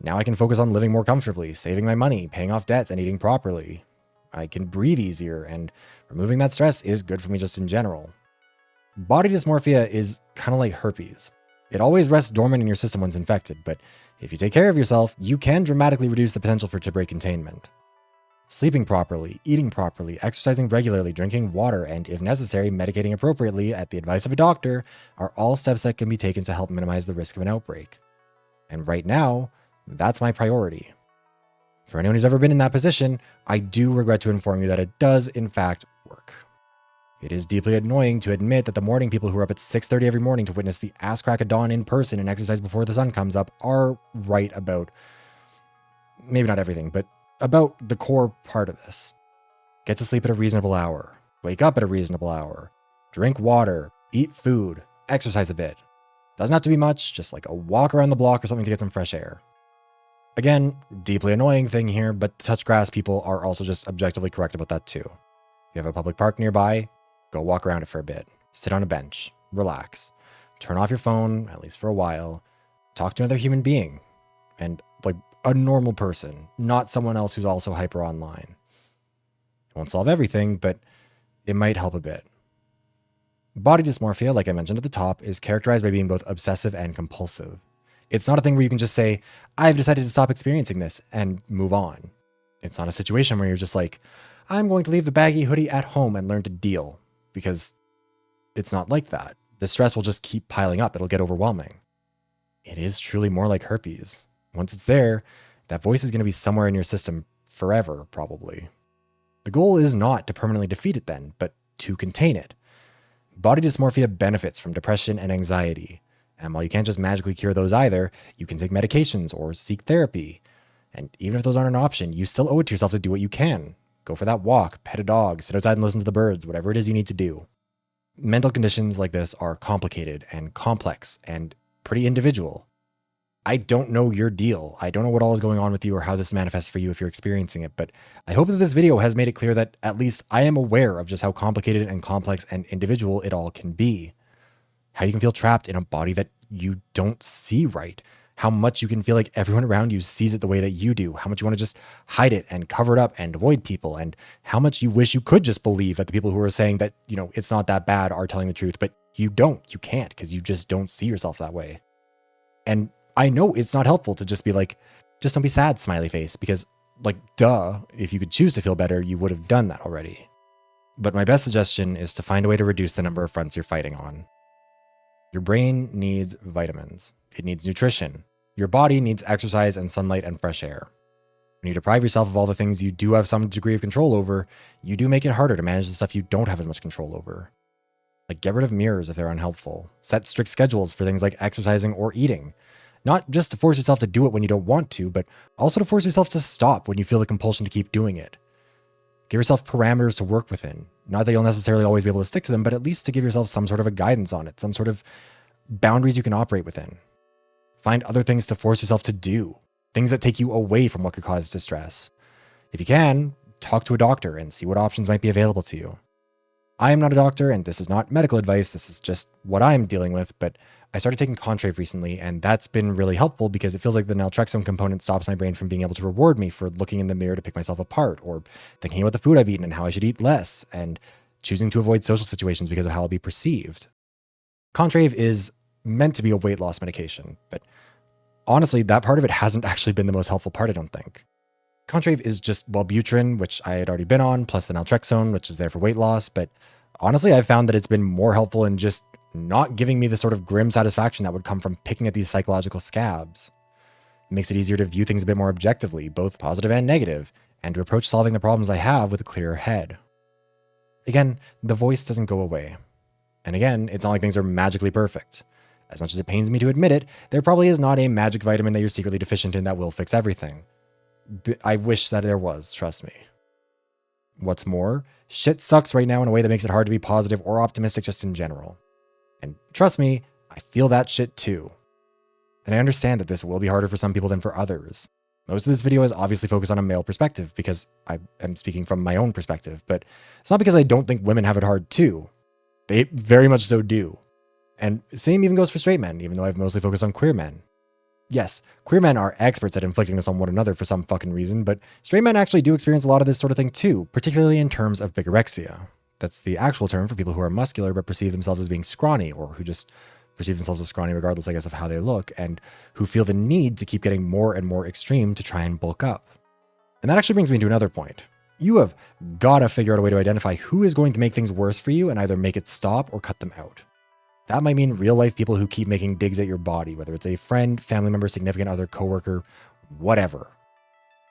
Now I can focus on living more comfortably, saving my money, paying off debts, and eating properly. I can breathe easier, and removing that stress is good for me just in general. Body dysmorphia is kind of like herpes. It always rests dormant in your system once infected, but if you take care of yourself, you can dramatically reduce the potential for it to break containment. Sleeping properly, eating properly, exercising regularly, drinking water, and if necessary, medicating appropriately at the advice of a doctor are all steps that can be taken to help minimize the risk of an outbreak. And right now, that's my priority. For anyone who's ever been in that position, I do regret to inform you that it does, in fact, work. It is deeply annoying to admit that the morning people who are up at 6:30 every morning to witness the ass crack of dawn in person and exercise before the sun comes up are right about, maybe not everything, but about the core part of this. Get to sleep at a reasonable hour. Wake up at a reasonable hour. Drink water. Eat food. Exercise a bit. Doesn't have to be much, just like a walk around the block or something to get some fresh air. Again, deeply annoying thing here, but the touch grass people are also just objectively correct about that too. If you have a public park nearby, go walk around it for a bit. Sit on a bench. Relax. Turn off your phone, at least for a while. Talk to another human being. And a normal person, not someone else who's also hyper online. It won't solve everything, but it might help a bit. Body dysmorphia, like I mentioned at the top, is characterized by being both obsessive and compulsive. It's not a thing where you can just say, I've decided to stop experiencing this and move on. It's not a situation where you're just like, I'm going to leave the baggy hoodie at home and learn to deal, because it's not like that. The stress will just keep piling up. It'll get overwhelming. It is truly more like herpes. Once it's there, that voice is going to be somewhere in your system forever, probably. The goal is not to permanently defeat it then, but to contain it. Body dysmorphia benefits from depression and anxiety. And while you can't just magically cure those either, you can take medications or seek therapy. And even if those aren't an option, you still owe it to yourself to do what you can. Go for that walk, pet a dog, sit outside and listen to the birds, whatever it is you need to do. Mental conditions like this are complicated and complex, and pretty individual. I don't know your deal. I don't know what all is going on with you or how this manifests for you if you're experiencing it, but I hope that this video has made it clear that at least I am aware of just how complicated and complex and individual it all can be. How you can feel trapped in a body that you don't see right. How much you can feel like everyone around you sees it the way that you do. How much you want to just hide it and cover it up and avoid people. And how much you wish you could just believe that the people who are saying that, it's not that bad are telling the truth, but you don't. You can't because you just don't see yourself that way. And I know it's not helpful to just be like, just don't be sad, smiley face, because duh, if you could choose to feel better, you would have done that already. But my best suggestion is to find a way to reduce the number of fronts you're fighting on. Your brain needs vitamins. It needs nutrition. Your body needs exercise and sunlight and fresh air. When you deprive yourself of all the things you do have some degree of control over, you do make it harder to manage the stuff you don't have as much control over. Get rid of mirrors if they're unhelpful. Set strict schedules for things like exercising or eating. Not just to force yourself to do it when you don't want to, but also to force yourself to stop when you feel the compulsion to keep doing it. Give yourself parameters to work within. Not that you'll necessarily always be able to stick to them, but at least to give yourself some sort of a guidance on it, some sort of boundaries you can operate within. Find other things to force yourself to do, things that take you away from what could cause distress. If you can, talk to a doctor and see what options might be available to you. I am not a doctor, and this is not medical advice, this is just what I'm dealing with, but I started taking Contrave recently, and that's been really helpful because it feels like the naltrexone component stops my brain from being able to reward me for looking in the mirror to pick myself apart, or thinking about the food I've eaten and how I should eat less, and choosing to avoid social situations because of how I'll be perceived. Contrave is meant to be a weight loss medication, but honestly, that part of it hasn't actually been the most helpful part, I don't think. Contrave is just Wellbutrin, which I had already been on, plus the naltrexone, which is there for weight loss, but honestly, I've found that it's been more helpful in just not giving me the sort of grim satisfaction that would come from picking at these psychological scabs. It makes it easier to view things a bit more objectively, both positive and negative, and to approach solving the problems I have with a clearer head. Again, the voice doesn't go away. And again, it's not like things are magically perfect. As much as it pains me to admit it, there probably is not a magic vitamin that you're secretly deficient in that will fix everything. I wish that there was, trust me. What's more, shit sucks right now in a way that makes it hard to be positive or optimistic just in general. And trust me, I feel that shit too. And I understand that this will be harder for some people than for others. Most of this video is obviously focused on a male perspective because I am speaking from my own perspective, but it's not because I don't think women have it hard too. They very much so do. And same even goes for straight men, even though I've mostly focused on queer men. Yes, queer men are experts at inflicting this on one another for some fucking reason, but straight men actually do experience a lot of this sort of thing too, particularly in terms of bigorexia. That's the actual term for people who are muscular but perceive themselves as being scrawny, or who just perceive themselves as scrawny regardless, I guess, of how they look, and who feel the need to keep getting more and more extreme to try and bulk up. And that actually brings me to another point. You have gotta figure out a way to identify who is going to make things worse for you and either make it stop or cut them out. That might mean real life people who keep making digs at your body, whether it's a friend, family member, significant other, coworker, whatever.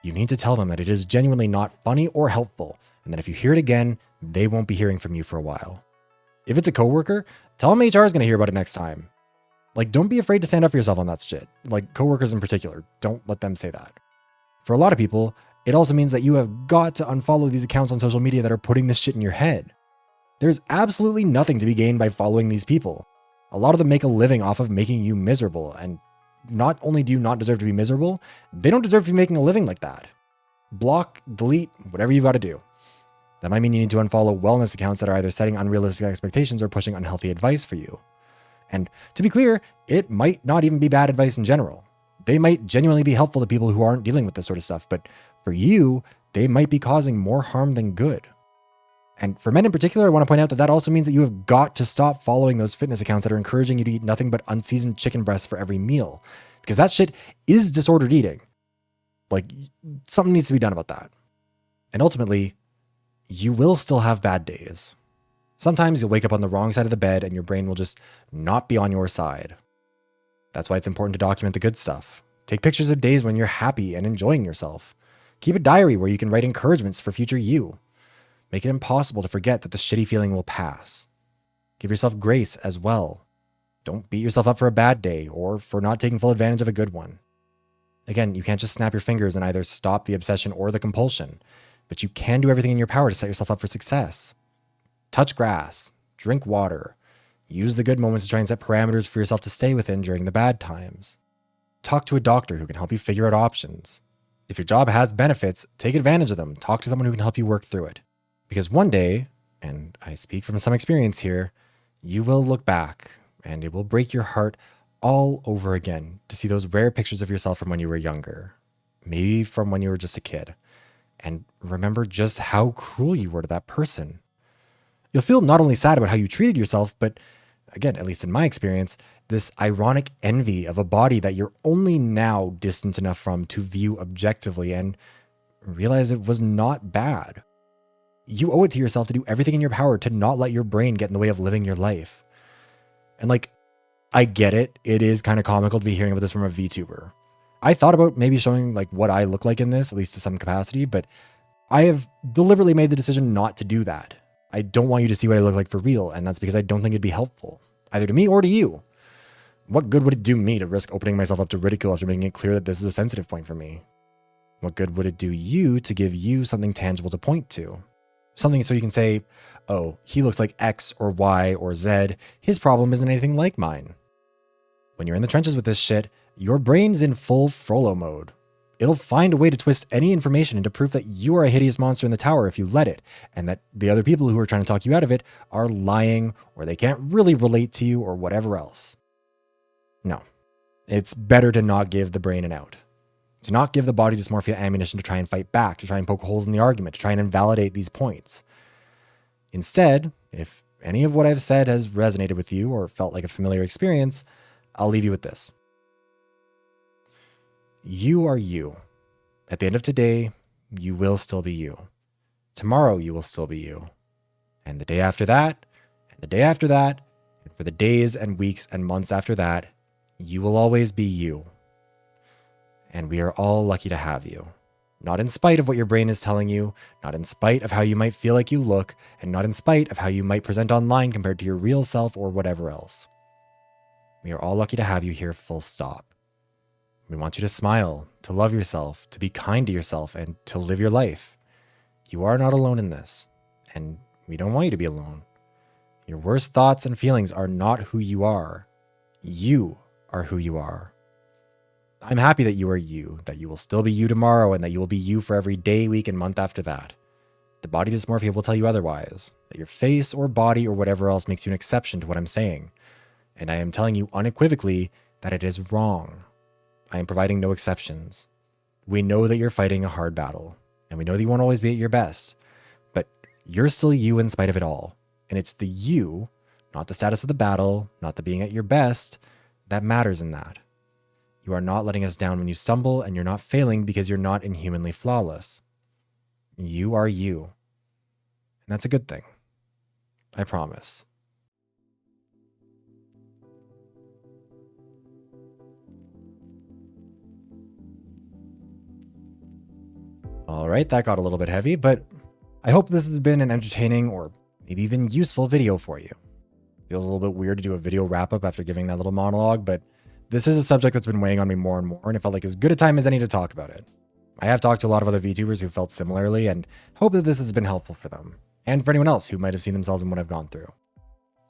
You need to tell them that it is genuinely not funny or helpful, and that if you hear it again, they won't be hearing from you for a while. If it's a coworker, tell them HR is going to hear about it next time. Don't be afraid to stand up for yourself on that shit. Coworkers in particular, don't let them say that. For a lot of people, it also means that you have got to unfollow these accounts on social media that are putting this shit in your head. There's absolutely nothing to be gained by following these people. A lot of them make a living off of making you miserable, and not only do you not deserve to be miserable, they don't deserve to be making a living like that. Block, delete, whatever you've got to do. That might mean you need to unfollow wellness accounts that are either setting unrealistic expectations or pushing unhealthy advice for you. And to be clear, it might not even be bad advice in general. They might genuinely be helpful to people who aren't dealing with this sort of stuff, but for you, they might be causing more harm than good. And for men in particular, I want to point out that that also means that you have got to stop following those fitness accounts that are encouraging you to eat nothing but unseasoned chicken breasts for every meal. Because that shit is disordered eating. Something needs to be done about that. And ultimately, you will still have bad days. Sometimes you'll wake up on the wrong side of the bed and your brain will just not be on your side. That's why it's important to document the good stuff. Take pictures of days when you're happy and enjoying yourself. Keep a diary where you can write encouragements for future you. Make it impossible to forget that the shitty feeling will pass. Give yourself grace as well. Don't beat yourself up for a bad day or for not taking full advantage of a good one. Again, you can't just snap your fingers and either stop the obsession or the compulsion, but you can do everything in your power to set yourself up for success. Touch grass, drink water, Use the good moments to try and set parameters for yourself to stay within during the bad times. Talk to a doctor who can help you figure out options. If your job has benefits, take advantage of them. Talk to someone who can help you work through it. Because one day, and I speak from some experience here, you will look back and it will break your heart all over again to see those rare pictures of yourself from when you were younger, maybe from when you were just a kid, and remember just how cruel you were to that person. You'll feel not only sad about how you treated yourself, but again, at least in my experience, this ironic envy of a body that you're only now distant enough from to view objectively and realize it was not bad. You owe it to yourself to do everything in your power to not let your brain get in the way of living your life. And like, I get it. It is kind of comical to be hearing about this from a VTuber. I thought about maybe showing like what I look like in this, at least to some capacity, but I have deliberately made the decision not to do that. I don't want you to see what I look like for real, and that's because I don't think it'd be helpful, either to me or to you. What good would it do me to risk opening myself up to ridicule after making it clear that this is a sensitive point for me? What good would it do you to give you something tangible to point to? Something so you can say, oh, he looks like X or Y or Z. His problem isn't anything like mine. When you're in the trenches with this shit, your brain's in full Frollo mode. It'll find a way to twist any information into proof that you are a hideous monster in the tower if you let it, and that the other people who are trying to talk you out of it are lying, or they can't really relate to you, or whatever else. No. It's better to not give the brain an out. To not give the body dysmorphia ammunition to try and fight back, to try and poke holes in the argument, to try and invalidate these points. Instead, if any of what I've said has resonated with you or felt like a familiar experience, I'll leave you with this. You are you. At the end of today, you will still be you. Tomorrow, you will still be you. And the day after that, and the day after that, and for the days and weeks and months after that, you will always be you. And we are all lucky to have you. Not in spite of what your brain is telling you, not in spite of how you might feel like you look, and not in spite of how you might present online compared to your real self or whatever else. We are all lucky to have you here, full stop. We want you to smile, to love yourself, to be kind to yourself, and to live your life. You are not alone in this, and we don't want you to be alone. Your worst thoughts and feelings are not who you are. You are who you are. I'm happy that you are you, that you will still be you tomorrow, and that you will be you for every day, week, and month after that. The body dysmorphia will tell you otherwise, that your face or body or whatever else makes you an exception to what I'm saying. And I am telling you unequivocally that it is wrong. I am providing no exceptions. We know that you're fighting a hard battle, and we know that you won't always be at your best, but you're still you in spite of it all. And it's the you, not the status of the battle, not the being at your best, that matters in that. You are not letting us down when you stumble, and you're not failing because you're not inhumanly flawless. You are you. And that's a good thing. I promise. All right, that got a little bit heavy, but I hope this has been an entertaining or maybe even useful video for you. Feels a little bit weird to do a video wrap-up after giving that little monologue, but this is a subject that's been weighing on me more and more, and it felt like as good a time as any to talk about it. I have talked to a lot of other VTubers who felt similarly, and hope that this has been helpful for them, and for anyone else who might have seen themselves in what I've gone through.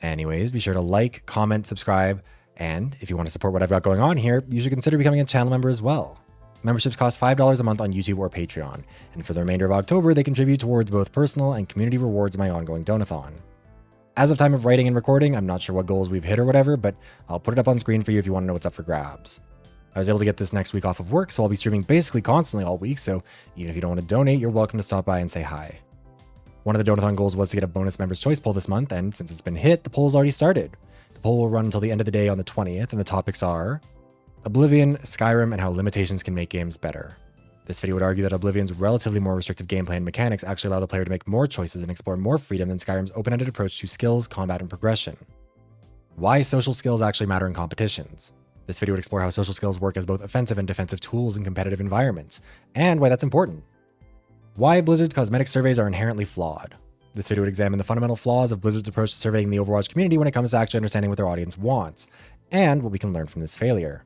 Anyways, be sure to like, comment, subscribe, and if you want to support what I've got going on here, you should consider becoming a channel member as well. Memberships cost $5 a month on YouTube or Patreon, and for the remainder of October, they contribute towards both personal and community rewards in my ongoing donathon. As of time of writing and recording, I'm not sure what goals we've hit or whatever, but I'll put it up on screen for you if you want to know what's up for grabs. I was able to get this next week off of work, so I'll be streaming basically constantly all week, so even if you don't want to donate, you're welcome to stop by and say hi. One of the donathon goals was to get a bonus Members' Choice poll this month, and since it's been hit, the poll's already started. The poll will run until the end of the day on the 20th, and the topics are Oblivion, Skyrim, and how limitations can make games better. This video would argue that Oblivion's relatively more restrictive gameplay and mechanics actually allow the player to make more choices and explore more freedom than Skyrim's open-ended approach to skills, combat, and progression. Why social skills actually matter in competitions. This video would explore how social skills work as both offensive and defensive tools in competitive environments, and why that's important. Why Blizzard's cosmetic surveys are inherently flawed. This video would examine the fundamental flaws of Blizzard's approach to surveying the Overwatch community when it comes to actually understanding what their audience wants, and what we can learn from this failure.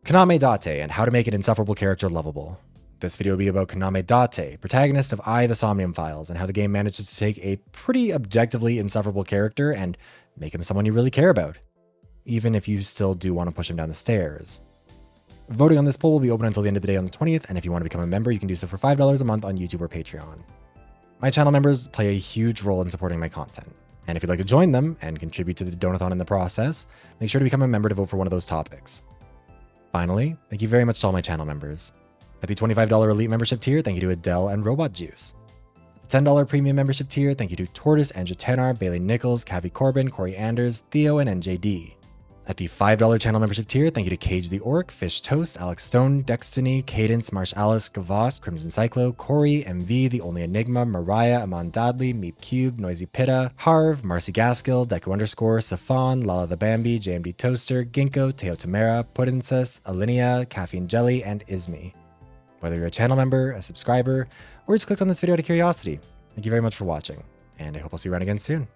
Kaname Date, and how to make an insufferable character lovable. This video will be about Kaname Date, protagonist of I, the Somnium Files, and how the game manages to take a pretty objectively insufferable character and make him someone you really care about, even if you still do want to push him down the stairs. Voting on this poll will be open until the end of the day on the 20th, and if you want to become a member, you can do so for $5 a month on YouTube or Patreon. My channel members play a huge role in supporting my content, and if you'd like to join them and contribute to the donathon in the process, make sure to become a member to vote for one of those topics. Finally, thank you very much to all my channel members. At the $25 Elite membership tier, thank you to Adele and Robot Juice. At the $10 Premium membership tier, thank you to Tortoise, Anja Tanar, Bailey Nichols, Cavi Corbin, Corey Anders, Theo, and NJD. At the $5 channel membership tier, thank you to Cage the Orc, Fish Toast, Alex Stone, Dextiny, Cadence, Marsh Alice, Gavos, Crimson Cyclo, Corey, MV, The Only Enigma, Mariah, Amon Dadley, Meep Cube, Noisy Pitta, Harv, Marcy Gaskill, Deku _ Safon, Lala the Bambi, JMD Toaster, Ginkgo, Teo Tamara, Puddinsus, Alinea, Caffeine Jelly, and Ismi. Whether you're a channel member, a subscriber, or just clicked on this video out of curiosity, thank you very much for watching, and I hope I'll see you around again soon.